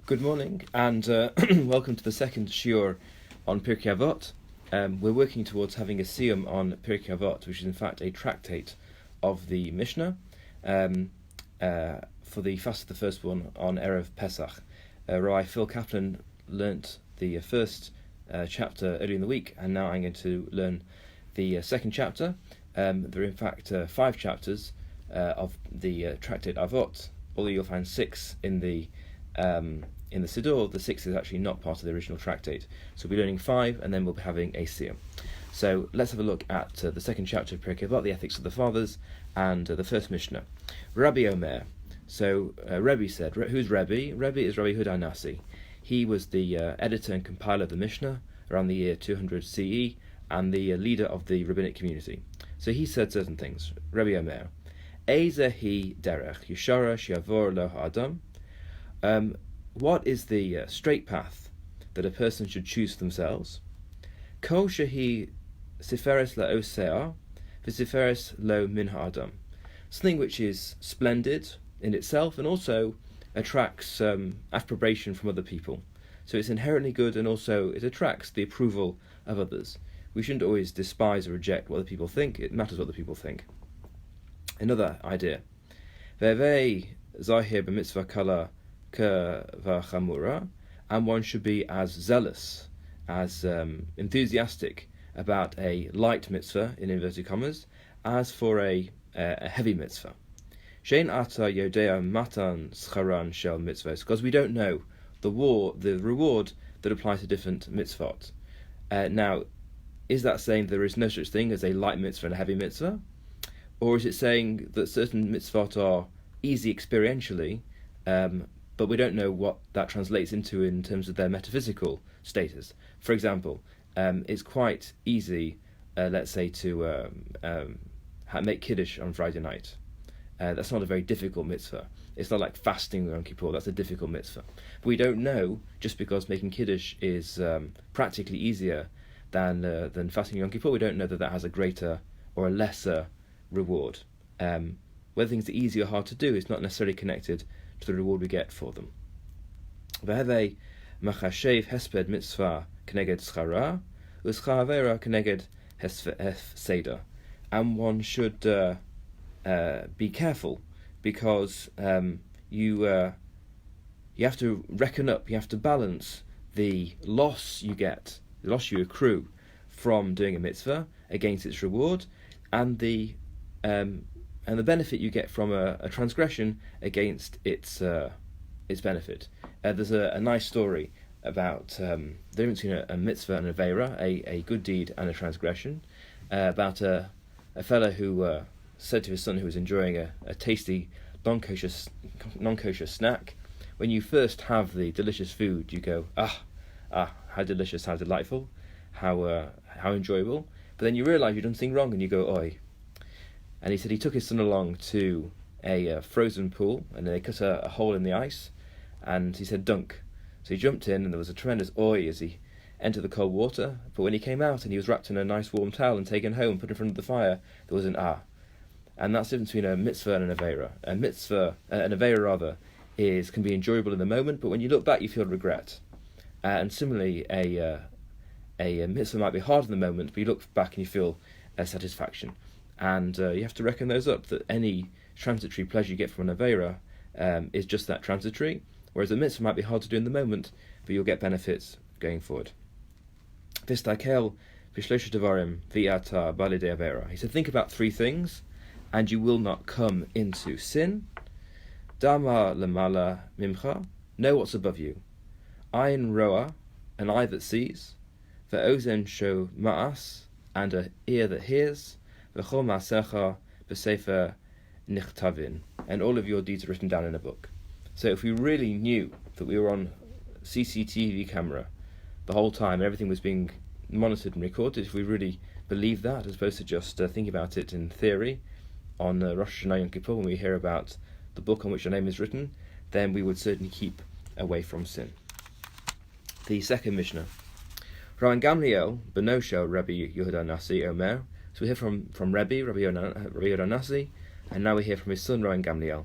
Good morning, and welcome to the second shiur on Pirkei Avot. We're working towards having a siyum on Pirkei Avot, which is in fact a tractate of the Mishnah, for the fast of the first one on Erev Pesach. Rabbi Phil Kaplan learnt the first chapter earlier in the week, and now I'm going to learn the second chapter. There are in fact 5 chapters of the tractate Avot, although you'll find 6 in the Siddur. The 6th is actually not part of the original tractate. So we'll be learning 5, and then we'll be having a siyum. So let's have a look at the second chapter of Pirkei Avot, the ethics of the fathers, and the first Mishnah. Rabbi Omer. So Rebbe said, who's Rebbe? Rebbe is Rabbi Yehuda Nasi. He was the editor and compiler of the Mishnah around the year 200 CE, and the leader of the rabbinic community. So he said certain things. Rabbi Omer. Eze hi derech yishara shiavor lo ha'adam. What is the straight path that a person should choose for themselves? Kol shehi siferes la'osea v'siferes lo min ha'adam. Something which is splendid in itself and also attracts approbation from other people. So it's inherently good, and also it attracts the approval of others. We shouldn't always despise or reject what other people think. It matters what other people think. Another idea. Ve'vei zahir b'mitzvah kala k'v'chamura, and one should be as zealous, as enthusiastic about a light mitzvah, in inverted commas, as for a heavy mitzvah. Shein ata yodea matan scharan shel mitzvahs, because we don't know the reward that applies to different mitzvot. Now, is that saying there is no such thing as a light mitzvah and a heavy mitzvah? Or is it saying that certain mitzvot are easy experientially, but we don't know what that translates into in terms of their metaphysical status? For example, it's quite easy, let's say, to make Kiddush on Friday night. That's not a very difficult mitzvah. It's not like fasting on Yom Kippur. That's a difficult mitzvah. But we don't know, just because making Kiddush is practically easier than fasting on Yom Kippur, we don't know that has a greater or a lesser reward. Whether things are easy or hard to do is not necessarily connected to the reward we get for them. V'hevei machashev hesped mitzvah keneged schara, u'schar avera keneged hefseda. And one should be careful, because you have to reckon up, you have to balance the loss you get, the loss you accrue from doing a mitzvah against its reward, and the benefit you get from a transgression against its benefit. There's a nice story about the difference between a mitzvah and a aveira, a good deed and a transgression, about a fellow who said to his son, who was enjoying a tasty non-kosher snack, when you first have the delicious food, you go, how delicious, how delightful, how enjoyable. But then you realise you've done something wrong, and you go, oi. And he said he took his son along to a frozen pool, and they cut a hole in the ice, and he said, dunk. So he jumped in, and there was a tremendous oi as he entered the cold water. But when he came out and he was wrapped in a nice warm towel and taken home and put in front of the fire, there was an ah. And that's the difference between a mitzvah and an aveira. An aveira can be enjoyable in the moment, but when you look back, you feel regret. And similarly, a mitzvah might be hard in the moment, but you look back and you feel satisfaction. And you have to reckon those up, that any transitory pleasure you get from an aveira is just that, transitory, whereas a mitzvah might be hard to do in the moment, but you'll get benefits going forward. Vistakel v'shlosha devarim v'ata balidei aveira. He said, think about 3 things, and you will not come into sin. Dama lemala mimcha, know what's above you. Ayin roa, an eye that sees. Ve'ozen sho ma'as, and an ear that hears. V'chol ma'asecha b'sefer nichtavin, and all of your deeds are written down in a book. So if we really knew that we were on CCTV camera the whole time, and everything was being monitored and recorded, if we really believed that, as opposed to just thinking about it in theory, on Rosh Hashanah Yom Kippur, when we hear about the book on which our name is written, then we would certainly keep away from sin. The second Mishnah. Rabbi Gamliel, Benoshel, Rabbi Yehuda Nasi, Omer. So we hear from Rabbi Yehuda Nasi, and now we hear from his son, Rabbi Gamliel.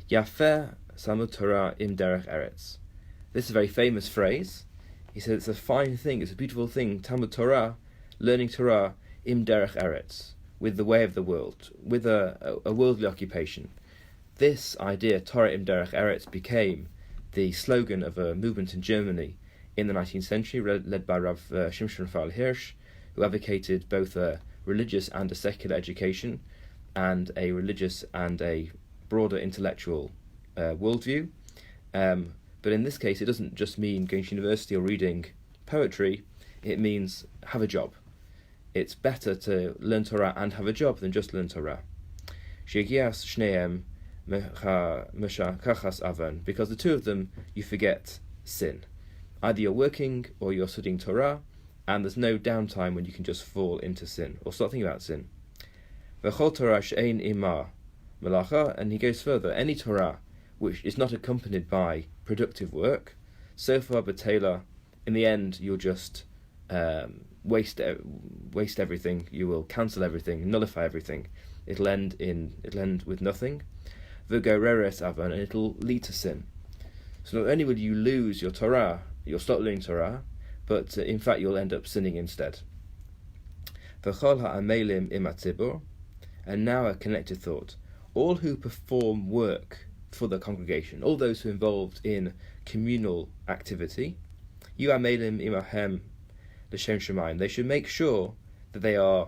Yafeh Samut Torah im derech eretz. This is a very famous phrase. He said it's a fine thing, it's a beautiful thing, Talmud Torah, learning Torah, im derech eretz, with the way of the world, with a worldly occupation. This idea, Torah im derech eretz, became the slogan of a movement in Germany in the 19th century, led by Rav Shimshon Raphael Hirsch, who advocated both a religious and a secular education, and a religious and a broader intellectual worldview. But in this case, it doesn't just mean going to university or reading poetry, it means have a job. It's better to learn Torah and have a job than just learn Torah. Shegias shneim kachas avon, because the two of them, you forget sin. Either you're working or you're studying Torah, and there's no downtime when you can just fall into sin or start thinking about sin. V'chol Torah she'ein ima melacha, and he goes further, any Torah which is not accompanied by productive work, so far b'teila, in the end you'll just waste everything, you will cancel everything, nullify everything. It'll end with nothing. V'goreres avan, and it'll lead to sin. So not only will you lose your Torah, you'll stop learning Torah, but in fact you'll end up sinning instead. V'chol ha'amelim im hatzibur, and now a connected thought. All who perform work for the congregation, all those who are involved in communal activity, you amelim imahem l'shem shemayim, they should make sure that they are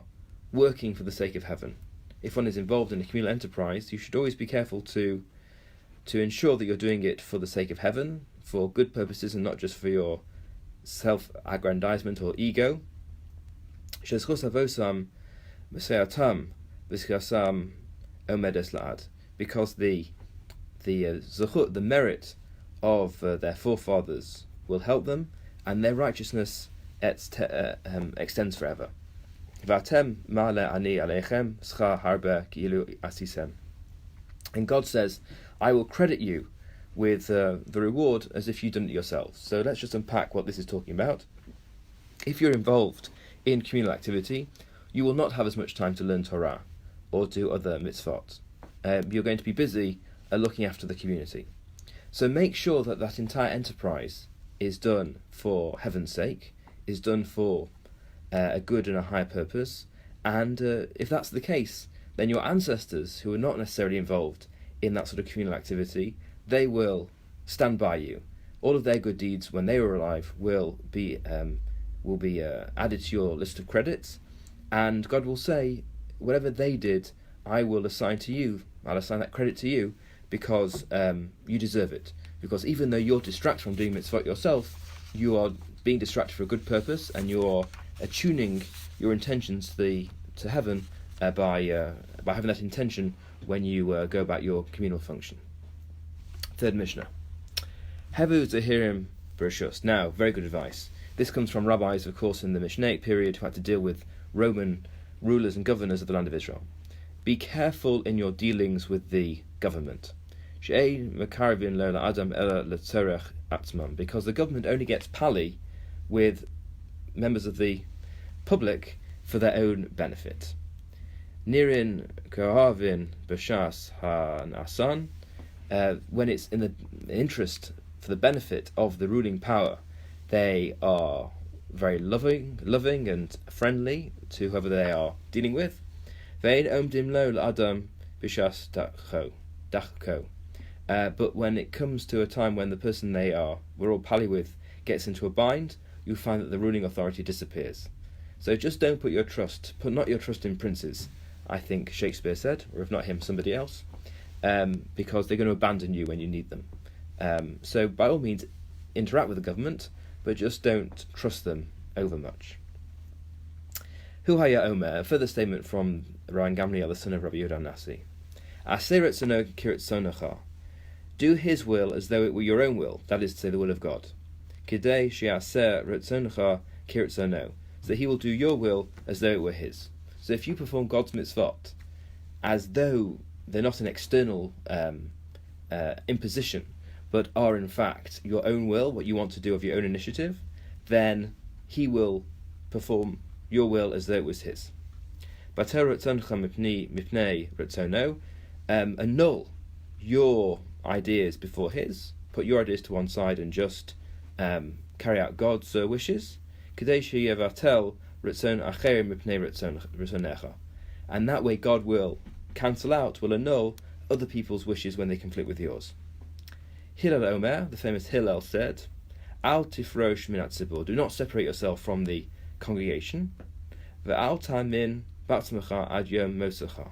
working for the sake of heaven. If one is involved in a communal enterprise, you should always be careful to ensure that you're doing it for the sake of heaven, for good purposes, and not just for your self-aggrandizement or ego. Because the zechut, the merit of their forefathers will help them, and their righteousness extends forever. And God says, I will credit you with the reward as if you'd done it yourselves. So let's just unpack what this is talking about. If you're involved in communal activity, you will not have as much time to learn Torah or do other mitzvot. You're going to be busy looking after the community. So make sure that that entire enterprise is done for heaven's sake, is done for a good and a high purpose, and if that's the case, then your ancestors, who are not necessarily involved in that sort of communal activity, they will stand by you. All of their good deeds when they were alive will be added to your list of credits, and God will say, whatever they did, I will assign to you. I'll assign that credit to you because you deserve it. Because even though you're distracted from doing mitzvot yourself, you are being distracted for a good purpose, and you're attuning your intentions to heaven by having that intention when you go about your communal function. Third Mishnah. Hevu Zahirim Bereshus. Now, very good advice. This comes from rabbis, of course, in the Mishnaic period, who had to deal with Roman rulers and governors of the land of Israel. Be careful in your dealings with the government. Because the government only gets pali with members of the public for their own benefit. Nirin kohavin b'shas ha'nasan, when it's in the interest for the benefit of the ruling power, they are very loving and friendly to whoever they are dealing with. Ve'in omdim lo l'adam b'shas dachko. But when it comes to a time when the person we're all pally with gets into a bind, you find that the ruling authority disappears. So just don't put not your trust in princes, I think Shakespeare said, or if not him, somebody else, because they're going to abandon you when you need them. So by all means, interact with the government, but just don't trust them over much. Hu haya omer, a further statement from Rabbi Gamliel, the son of Rabbi Yehuda Nasi. Aseh retzono kiritzonecha. Do his will as though it were your own will, that is to say, the will of God. Kidei she'aseh retzonecha kiritzono, so that he will do your will as though it were his. So if you perform God's mitzvot as though they're not an external imposition, but are in fact your own will, what you want to do of your own initiative, then he will perform your will as though it was his. Annul your ideas before his, put your ideas to one side and just carry out God's wishes. Kedei sheyevatel ritzon acherim mipnei ritzonecha. And that way God will cancel out, will annul other people's wishes when they conflict with yours. Hillel Omer, the famous Hillel, said, Al tifrosh min hatzibur, do not separate yourself from the congregation. Ve'al ta'min ba'atzmecha ad yom mosecha,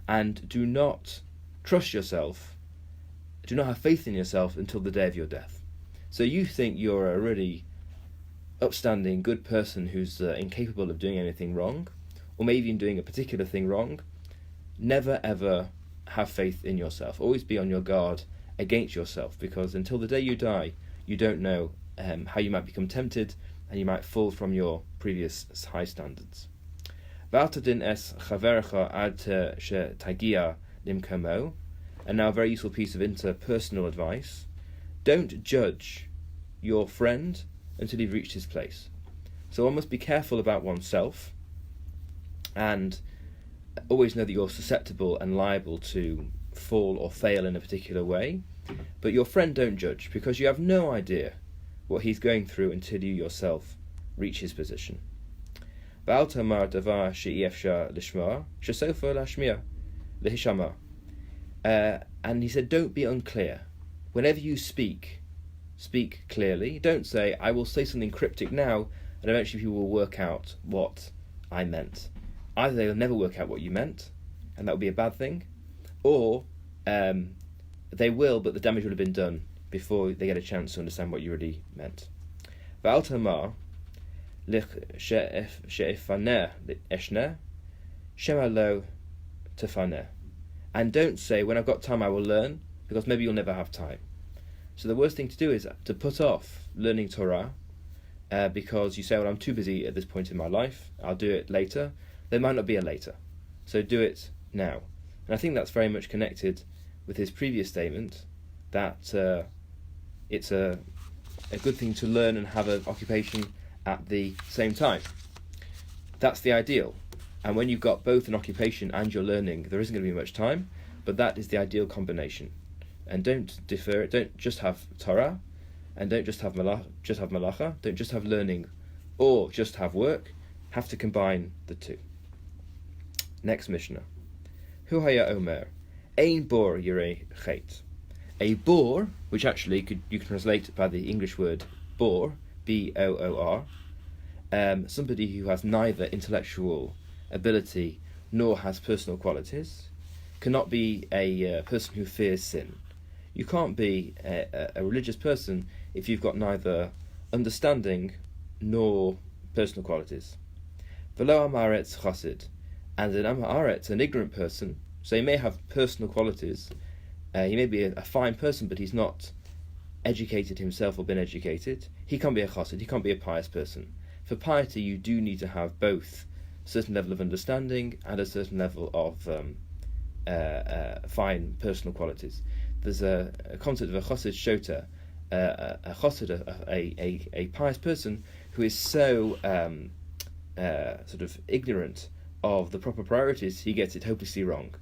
and do not trust yourself, do not have faith in yourself until the day of your death. So you think you're a really upstanding, good person who's incapable of doing anything wrong, or maybe even doing a particular thing wrong. Never ever have faith in yourself. Always be on your guard against yourself, because until the day you die, you don't know how you might become tempted, and you might fall from your previous high standards. And now a very useful piece of interpersonal advice. Don't judge your friend until you've reached his place. So one must be careful about oneself, and always know that you're susceptible and liable to fall or fail in a particular way. But your friend don't judge, because you have no idea what he's going through until you yourself reach his position. And he said, don't be unclear. Whenever you speak clearly. Don't say, I will say something cryptic now, and eventually people will work out what I meant. Either they'll never work out what you meant, and that would be a bad thing, or they will, but the damage would have been done before they get a chance to understand what you really meant. And don't say, when I've got time I will learn, because maybe you'll never have time. So the worst thing to do is to put off learning Torah, because you say, well, I'm too busy at this point in my life, I'll do it later. There might not be a later, so do it now. And I think that's very much connected with his previous statement that it's a good thing to learn and have an occupation at the same time. That's the ideal. And when you've got both an occupation and you're learning, there isn't going to be much time, but that is the ideal combination. And don't defer it. Don't just have Torah, and don't just have malacha. Don't just have learning, or just have work. Have to combine the two. Next Mishnah. Hu haya omer, ein bor yirei chet. A bore, which actually you can translate by the English word bore, B-O-O-R, somebody who has neither intellectual ability nor has personal qualities, cannot be a person who fears sin. You can't be a religious person if you've got neither understanding nor personal qualities. V'lo amaretz chassid, and an amaretz, an ignorant person, so he may have personal qualities, he may be a fine person, but he's not educated himself or been educated. He can't be a chassid, he can't be a pious person. For piety, you do need to have both a certain level of understanding and a certain level of fine personal qualities. There's a concept of a chassid shota, a chassid, a pious person who is so sort of ignorant of the proper priorities, he gets it hopelessly wrong,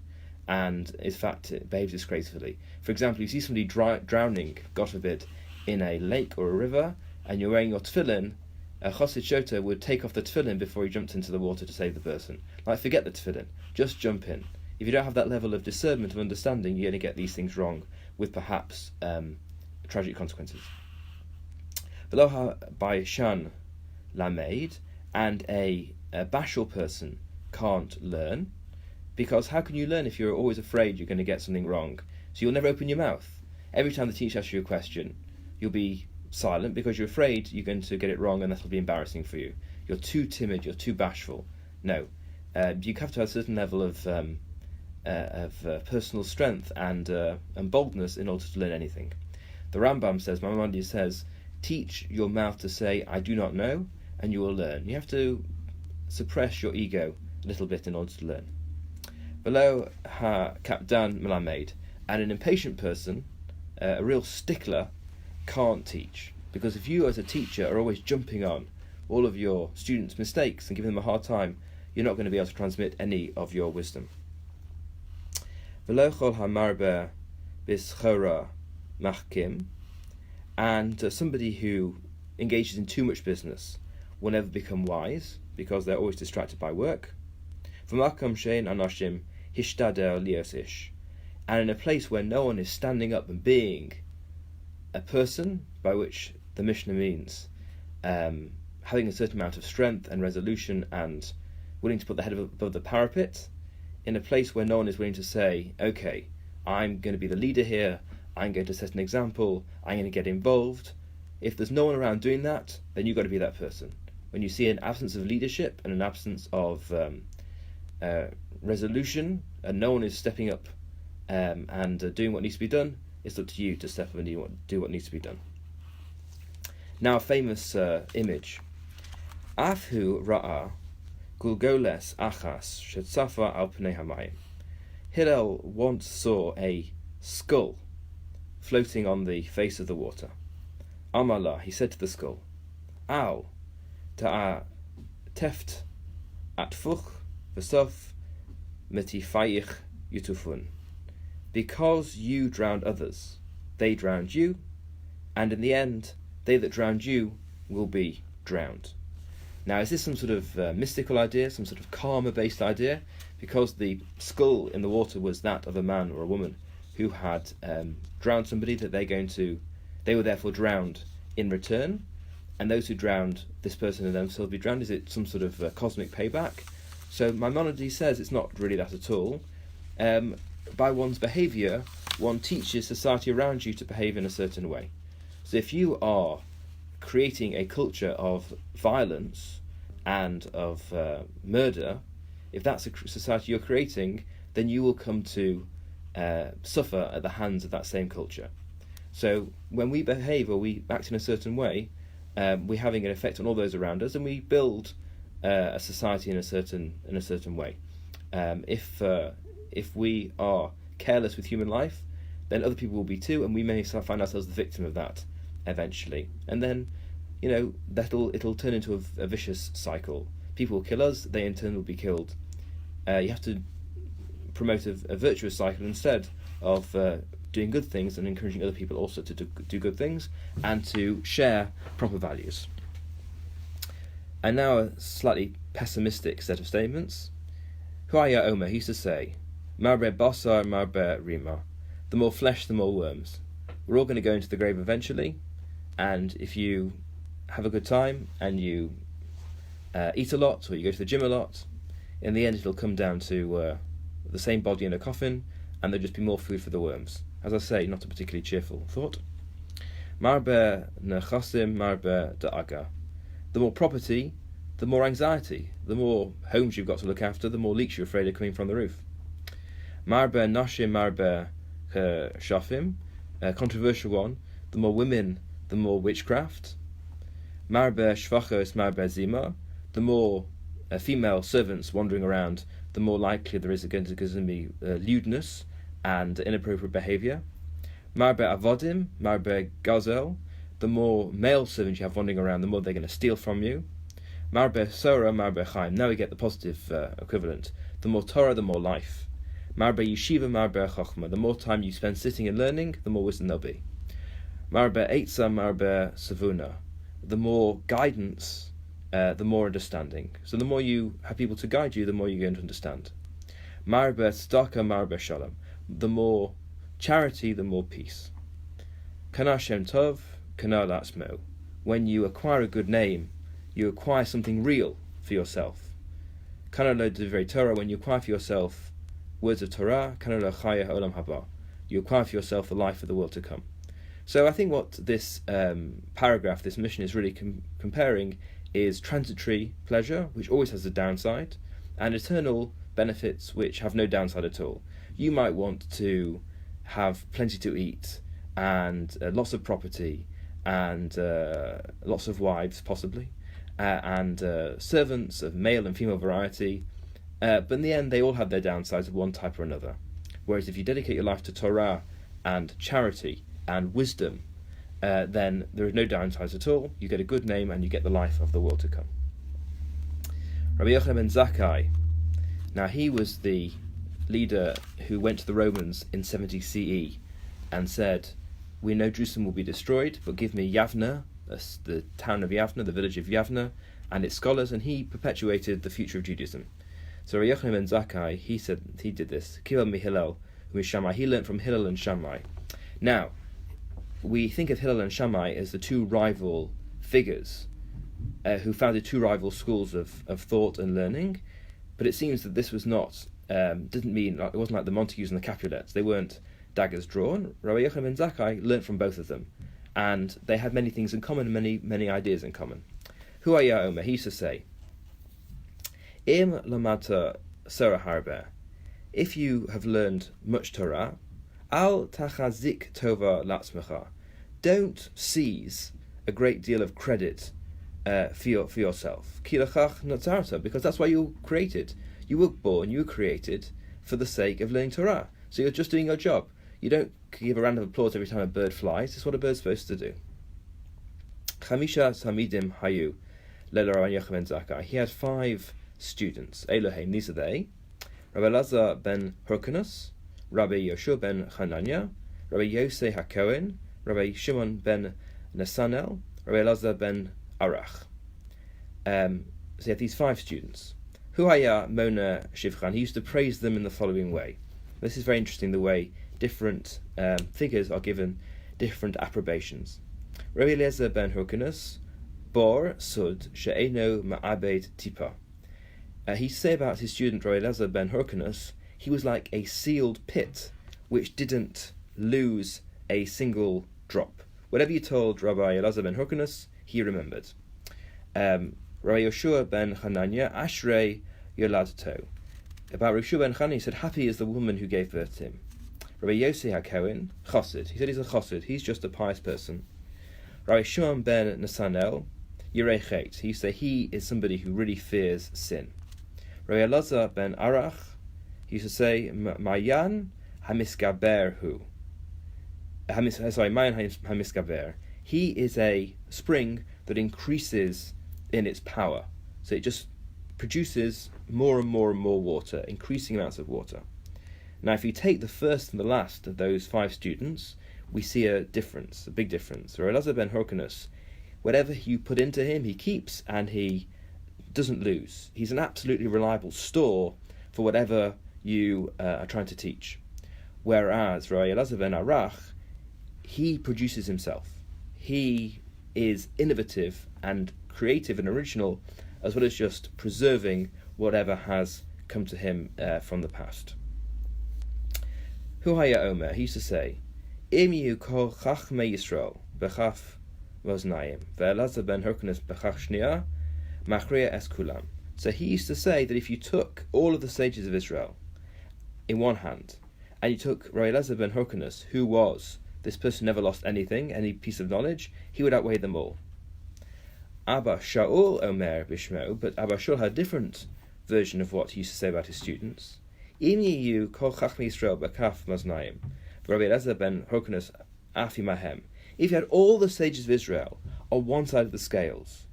and in fact behaves disgracefully. For example, you see somebody drowning, God forbid, in a lake or a river, and you're wearing your tefillin, a chassid shota would take off the tefillin before he jumped into the water to save the person. Like, forget the tefillin, just jump in. If you don't have that level of discernment, of understanding, you're going to get these things wrong, with perhaps tragic consequences. Veloha by Shan Lamed, and a bashful person can't learn, because how can you learn if you're always afraid you're going to get something wrong? So you'll never open your mouth. Every time the teacher asks you a question, you'll be silent because you're afraid you're going to get it wrong, and that'll be embarrassing for you. You're too timid, you're too bashful. No, you have to have a certain level of personal strength and boldness in order to learn anything. The Rambam says, Maimonides says, teach your mouth to say, I do not know, and you will learn. You have to suppress your ego a little bit in order to learn. Below ha kapdan melamed, and an impatient person, a real stickler, can't teach. Because if you as a teacher are always jumping on all of your students' mistakes and giving them a hard time, you're not going to be able to transmit any of your wisdom. Below chol hamarbe bischora machkim, And somebody who engages in too much business will never become wise, because they're always distracted by work. V'makom she'ein anashim hishtader lios ish. And in a place where no one is standing up and being a person, by which the Mishnah means having a certain amount of strength and resolution and willing to put the head above the parapet, in a place where no one is willing to say, okay, I'm going to be the leader here, I'm going to set an example, I'm going to get involved. If there's no one around doing that, then you've got to be that person. When you see an absence of leadership and an absence of resolution, and no one is stepping up and doing what needs to be done, it's up to you to step up and do what needs to be done. Now, a famous image. Afhu ra'a gulgoles achas shetzafa al pnei hamayim. Hillel once saw a skull floating on the face of the water. Amala, he said to the skull, Al, ta'a teft atfuch v'sof metifayich yutufun. Because you drowned others, they drowned you, and in the end, they that drowned you will be drowned. Now, is this some sort of mystical idea, some sort of karma-based idea? Because the skull in the water was that of a man or a woman who had drowned somebody, that they were therefore drowned in return, and those who drowned this person and themselves be drowned. Is it some sort of cosmic payback? So Maimonides says it's not really that at all. By one's behaviour, one teaches society around you to behave in a certain way. So if you are creating a culture of violence and of murder, if that's a society you're creating, then you will come to suffer at the hands of that same culture. So when we behave or we act in a certain way, we're having an effect on all those around us, and we build a society in a certain way. If we are careless with human life, then other people will be too, and we may find ourselves the victim of that eventually. And then, it'll turn into a vicious cycle. People will kill us; they in turn will be killed. You have to promote a virtuous cycle instead of doing good things and encouraging other people also to do good things and to share proper values. And now a slightly pessimistic set of statements. Huaya Omer, he used to say, Marbe basar, marbe rima. The more flesh, the more worms. We're all going to go into the grave eventually, and if you have a good time and you eat a lot or you go to the gym a lot, in the end it'll come down to the same body in a coffin, and there'll just be more food for the worms. As I say, not a particularly cheerful thought. Marbe nechasim, marbe da'aga. The more property, the more anxiety. The more homes you've got to look after, the more leaks you're afraid are coming from the roof. Marbe nashim, marbe shafim. A controversial one. The more women, the more witchcraft. Marbe shvachos, marbe zima. The more female servants wandering around, the more likely there is going to be lewdness and inappropriate behaviour. Marbe avodim, marbe gazel. The more male servants you have wandering around, the more they're going to steal from you. Marbe Sora, Marbe Chaim. Now we get the positive equivalent. The more Torah, the more life. Marbe Yeshiva, Marbe Chochma. The more time you spend sitting and learning, the more wisdom there'll be. Marbe Eitza, Marbe Savuna. The more guidance, the more understanding. So the more you have people to guide you, the more you're going to understand. Marbe Tzedakah, Marbe Shalom. The more charity, the more peace. Kana Shem Tov, Kana Latzmo. When you acquire a good name, you acquire something real for yourself. Kana lo divrei Torah, when you acquire for yourself words of Torah, kana lo chaya ha'olam haba. You acquire for yourself the life of the world to come. So I think what this paragraph, this mission is really comparing is transitory pleasure, which always has a downside, and eternal benefits, which have no downside at all. You might want to have plenty to eat, and lots of property, and lots of wives, possibly, and servants of male and female variety, but in the end they all have their downsides of one type or another. Whereas if you dedicate your life to Torah and charity and wisdom, then there is no downsides at all. You get a good name and you get the life of the world to come. Rabbi Elton ben Zakkai, now he was the leader who went to the Romans in 70 CE and said, we know Jerusalem will be destroyed, but give me Yavna, the town of Yavna, the village of Yavna, and its scholars, and he perpetuated the future of Judaism. So Rabbi Yochanan ben Zakkai, he did this. Kiva mi Hillel, Shammai. He learnt from Hillel and Shammai. Now, we think of Hillel and Shammai as the two rival figures who founded two rival schools of thought and learning, but it seems that this was not, it wasn't like the Montagues and the Capulets. They weren't daggers drawn. Rabbi Yochanan ben Zakkai learnt from both of them, and they had many things in common, many ideas in common. Hu haya omer, he used to say, Im lamata Sarah harbe, if you have learned much Torah, al tachazik tova latzmecha, don't seize a great deal of credit for yourself. Ki lachach natzarta, because that's why you were created. You were born, you were created for the sake of learning Torah. So you're just doing your job. You don't give a round of applause every time a bird flies. It's what a bird's supposed to do. Chamisha Samidim Hayu Lele Rabbi Yochanan ben Zakkai. He had 5 students. Elohim, these are they. Rabbi Elazar ben Hyrcanus, Rabbi Yoshua ben Hanania, Rabbi Yosei HaKohen, Rabbi Shimon ben Nesanel, Rabbi Elazar ben Arach. So he had these 5 students. Hu haya Mona Shivchan. He used to praise them in the following way. This is very interesting, the way different figures are given different approbations. Rabbi Eliezer ben Hyrcanus, Bor Sud She'eno Ma'abed Tipa. He say about his student Rabbi Eliezer ben Hyrcanus, he was like a sealed pit which didn't lose a single drop. Whatever you told Rabbi Eliezer ben Hyrcanus, he remembered. Rabbi Yoshua ben Hanania, Ashrei Yoladato. About Rabbi Yoshua ben Hanania, he said, happy is the woman who gave birth to him. Rabbi Yosei HaKohen, Chassid. He said he's a Chassid, he's just a pious person. Rabbi Shimon ben Nesanel, Yirei Chet. He said he is somebody who really fears sin. Rabbi Elazar ben Arach, he used to say, Mayan hamiskaber hu. Mayan hamiskaber. He is a spring that increases in its power. So it just produces more and more and more water, increasing amounts of water. Now, if you take the first and the last of those 5 students, we see a difference, a big difference. Rabbi Elazar ben Hyrcanus, whatever you put into him, he keeps and he doesn't lose. He's an absolutely reliable store for whatever you are trying to teach. Whereas Rabbi Elazar ben Arach, he produces himself. He is innovative and creative and original, as well as just preserving whatever has come to him from the past. Hu haya omer, he used to say, Im yu kol chachmei Yisrael bechaf moznayim ve'elazar ben Hyrcanus bechach shniya machriya es kulam. So he used to say that if you took all of the sages of Israel in one hand, and you took Rabbi Elazar ben Hyrcanus, who was this person who never lost anything, any piece of knowledge, he would outweigh them all. Abba Shaul omer bishmo, but Abba Shaul had a different version of what he used to say about his students. Im yu kol chachmei Yisrael bechaf moznayim Rabbi Elazar ben Hyrcanus afi mahem. If you had all the sages of Israel on one side of the scales,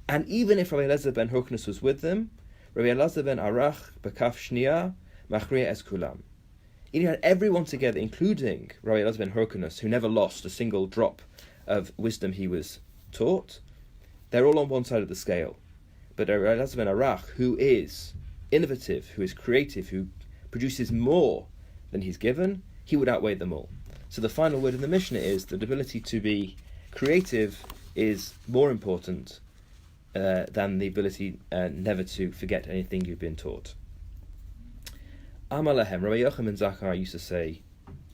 and even if Rabbi Elazar ben Hyrcanus was with them, Rabbi Elazar ben Arach bekaf shniya machriya es kulam. If you had everyone together, including Rabbi Elazar ben Hyrcanus, who never lost a single drop of wisdom he was taught, they're all on one side of the scale. But Rabbi Elazar ben Arach, who is innovative, who is creative, who produces more than he's given, he would outweigh them all. So the final word in the Mishnah is that the ability to be creative is more important than the ability never to forget anything you've been taught. Amalahem, Rabbi Yochanan ben Zakkai used to say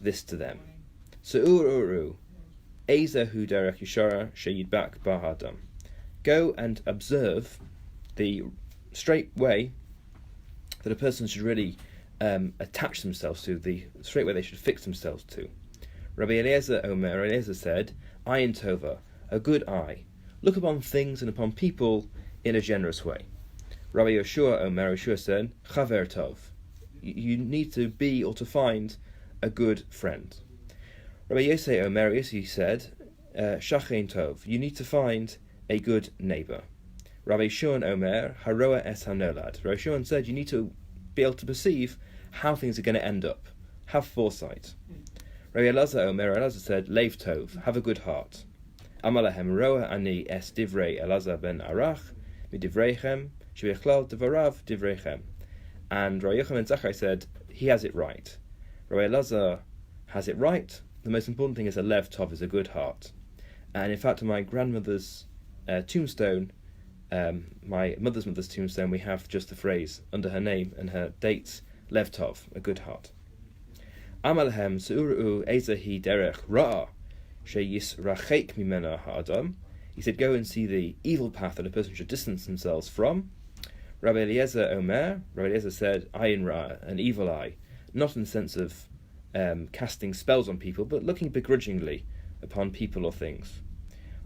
this to them. Se'ur uru, ezahu derech yishara sheyidbak bahadam. Go and observe the straight way that a person should really attach themselves to, the straight way they should fix themselves to. Rabbi Eliezer Omer, Eliezer said, Ayin Tova, a good eye. Look upon things and upon people in a generous way. Rabbi Yoshua Omer, Yoshua said, Chaver Tov. You need to be or to find a good friend. Rabbi Yosei Omer, he said, Shachein Tov. You need to find a good neighbor. Rabbi Shimon Omer, Haroa es hanolad. Rabbi Shimon said, you need to be able to perceive how things are going to end up. Have foresight. Rabbi Elazar said, Leiv Tov, have a good heart. Amalahem roa ani es divrei Elazar ben Arach, midivreichem, shebechlal devarav divreichem. And Rabbi Yochanan ben Zakkai said, he has it right. Rabbi Elazar has it right. The most important thing is a Lev Tov, is a good heart. And in fact, on my grandmother's tombstone, my mother's tombstone, we have just the phrase under her name and her dates, Lev Tov, a good heart. Amalhem se'uru ezahi derech ra'a sheyisrachek mimena ha'adam. He said, go and see the evil path that a person should distance themselves from. Rabbi Eliezer said, ayin ra, an evil eye, not in the sense of casting spells on people, but looking begrudgingly upon people or things.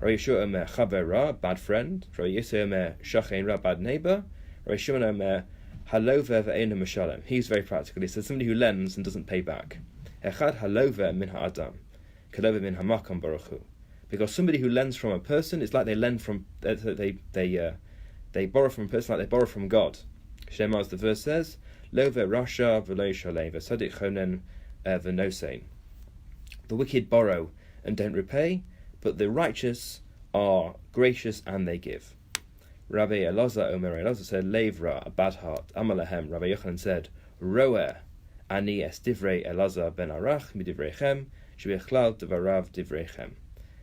Rabbi Yeshua Omer, chaber ra, bad friend. Rabbi Yosef Omer, shachein ra, bad neighbor. Rabbi Shimon Omer, halover ve'enu mishalem. He's very practical. He says somebody who lends and doesn't pay back. Echad halover min ha'adam, kalover min ha'makam baruch hu. Because somebody who lends from a person, it's like they lend from they borrow from a person like they borrow from God. Shema, as the verse says, lo ve'rasha v'lo shalem v'sadik chonen v'nosein. The wicked borrow and don't repay, but the righteous are gracious and they give. Rabbi Elazar said, Levra, a bad heart. Amalahem, Rabbi Yochanan said, Roer, ani es divrei Elazar ben Arach, midivreichem, shebechlal devarav divreichem.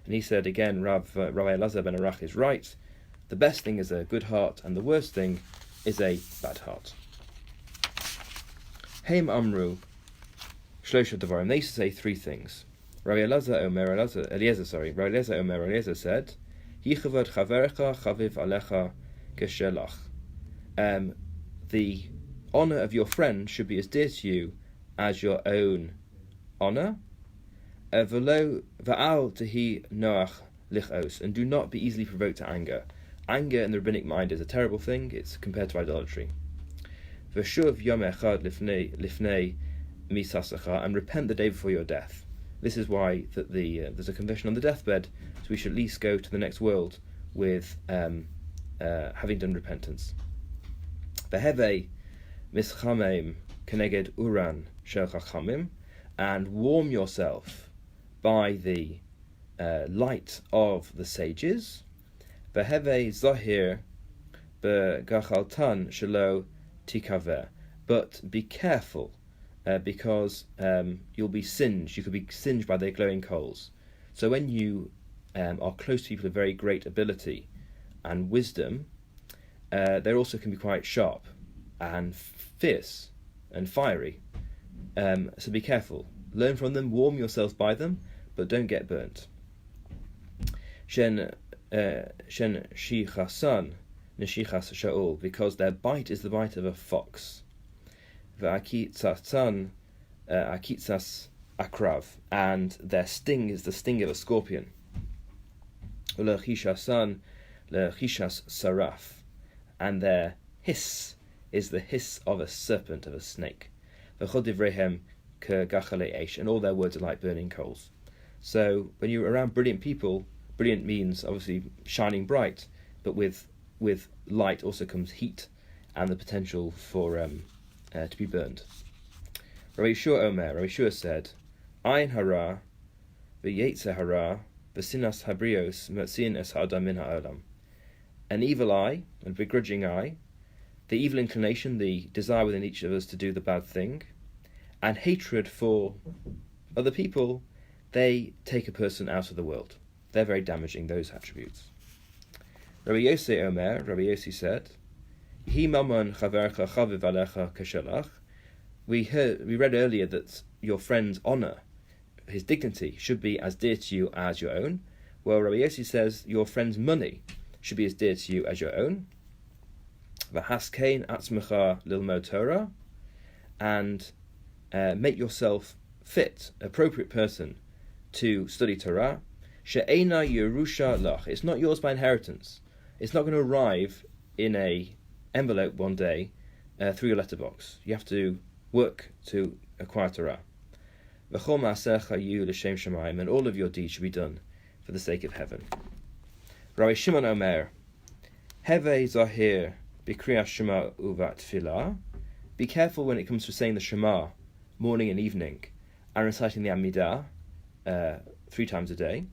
And he said again, Rabbi Elazar ben Arach is right. The best thing is a good heart, and the worst thing is a bad heart. Heim amru, shlosha devarim. They used to say three things. Rabbi Eliezer said, Yichavod chaverecha chaviv alecha keshelach. The honor of your friend should be as dear to you as your own honor. V'lo va'al tehi noach lichos, and do not be easily provoked to anger. Anger in the rabbinic mind is a terrible thing. It's compared to idolatry. V'shuv yom echad lifnei misasacha, and repent the day before your death. This is why there's a confession on the deathbed, so we should at least go to the next world with having done repentance. Veheve mischameim keneged uran shel chachamim, and warm yourself by the light of the sages. Veheve zahir begachaltan shelo tikaver, but be careful. Because you'll be singed. You could be singed by their glowing coals. So when you are close to people of very great ability and wisdom, they also can be quite sharp and fierce and fiery. So be careful. Learn from them, warm yourself by them, but don't get burnt. Shen shichasan neshichas shaul, because their bite is the bite of a fox. Akitsas akrav, and their sting is the sting of a scorpion. Ulachishasan lechishas saraf, and their hiss is the hiss of a serpent, of a snake. V'chodivrehem kegachale eish, and all their words are like burning coals. So when you're around brilliant people, brilliant means obviously shining bright, but with light also comes heat and the potential for to be burned. Rabbi Yeshua said, Ayin hara, v'yetze hara, v'sinas habrios, metzin es ha'adam min ha'olam. An evil eye, a begrudging eye, the evil inclination, the desire within each of us to do the bad thing, and hatred for other people, they take a person out of the world. They're very damaging, those attributes. Rabbi Yossi said, we read earlier that your friend's honor, his dignity, should be as dear to you as your own. Well, Rabbi Yossi says your friend's money should be as dear to you as your own. V'haskein atzmecha lilmod Torah, and make yourself fit, appropriate person to study Torah. She'ena yerusha lach. It's not yours by inheritance. It's not going to arrive in a envelope one day through your letterbox. You have to work to acquire Torah. V'chol ma'asecha yu l'shem shamayim, and all of your deeds should be done for the sake of heaven. Rabbi Shimon Omer, Heve zahir b'kriyas Shema uvat tefillah. Be careful when it comes to saying the Shema, morning and evening, and reciting the Amidah 3 times a day.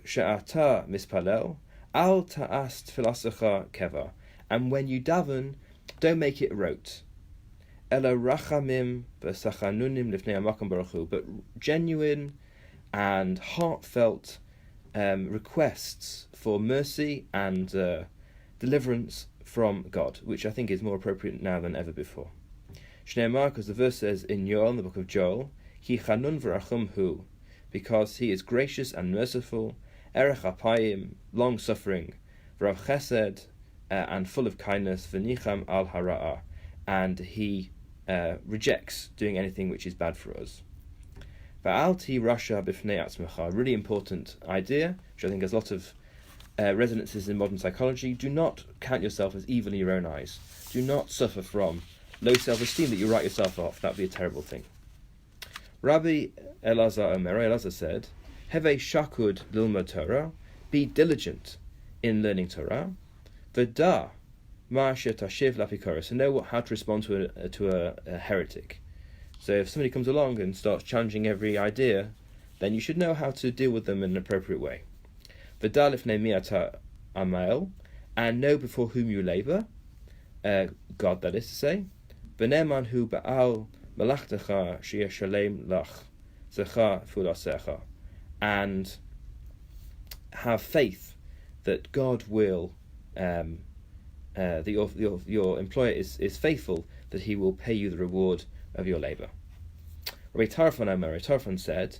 She'ata mispalel, al ta'as tfilasecha keva. And when you daven, don't make it rote. Ela rachamim v'sachanunim lifnei hamakom baruch hu, but genuine and heartfelt requests for mercy and deliverance from God, which I think is more appropriate now than ever before. Shneimar, because the verse says in Yoel, in the book of Joel, Ki chanun v'rachum hu, because he is gracious and merciful, erech apayim, long-suffering, v'rav chesed, and full of kindness, v'nicham al hara'ah, and he rejects doing anything which is bad for us. Va'alti rasha b'fnei atzmecha, a really important idea, which I think has a lot of resonances in modern psychology. Do not count yourself as evil in your own eyes. Do not suffer from low self-esteem that you write yourself off. That would be a terrible thing. Rabbi Elazar said, Heve shakud lilmod Torah, be diligent in learning Torah. V'da ma shetashiv lapikoros, and know how to respond to a heretic. So if somebody comes along and starts challenging every idea, then you should know how to deal with them in an appropriate way. V'da lifnei mi'ata amael, and know before whom you labour, God, that is to say. V'ne'eman hu ba'al malachtecha sheyeshalem lach zecha fulasecha, and have faith that God will, that your employer is faithful, that he will pay you the reward of your labour. Rabbi Tarfon said,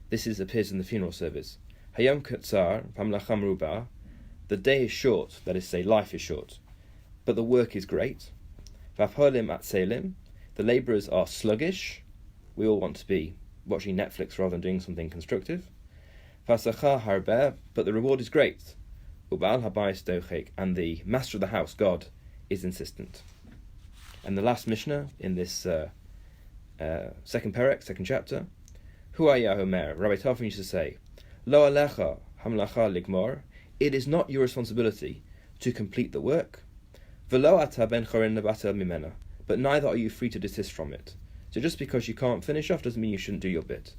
this appears in the funeral service, Hayom katzar v'hamlacham ruba, the day is short, that is to say, life is short, but the work is great. V'apholim atzelim, the labourers are sluggish. We all want to be watching Netflix rather than doing something constructive. V'asacha harbeh, but the reward is great. Ubal habayis dochek, and the master of the house, God, is insistent. And the last Mishnah in this second perek, second chapter, Huaya Homer, Rabbi Tarfon used to say, Lo alecha hamlacha ligmor, it is not your responsibility to complete the work. V'lo ata ben chorin nebatel mimena, but neither are you free to desist from it. So just because you can't finish off doesn't mean you shouldn't do your bit.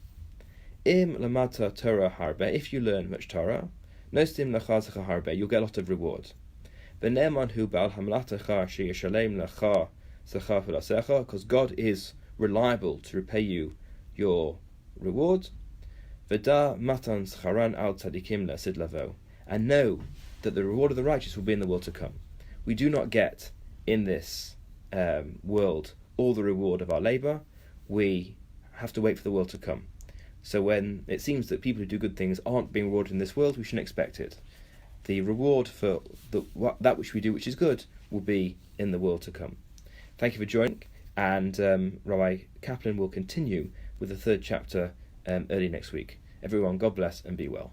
Im lamata Torah harbe, if you learn much Torah, nostim lachazecha harbe, you'll get a lot of reward. V'ne'eman hu ba'al hamlatecha sheyeshalem lacha zecha fulasecha, because God is reliable to repay you your reward. V'da matan zcharan al tzadikim le'asid lavo, and know that the reward of the righteous will be in the world to come. We do not get in this world all the reward of our labour. We have to wait for the world to come. So when it seems that people who do good things aren't being rewarded in this world, we shouldn't expect it. The reward for that which we do which is good will be in the world to come. Thank you for joining, and Rabbi Kaplan will continue with the third chapter early next week. Everyone, God bless and be well.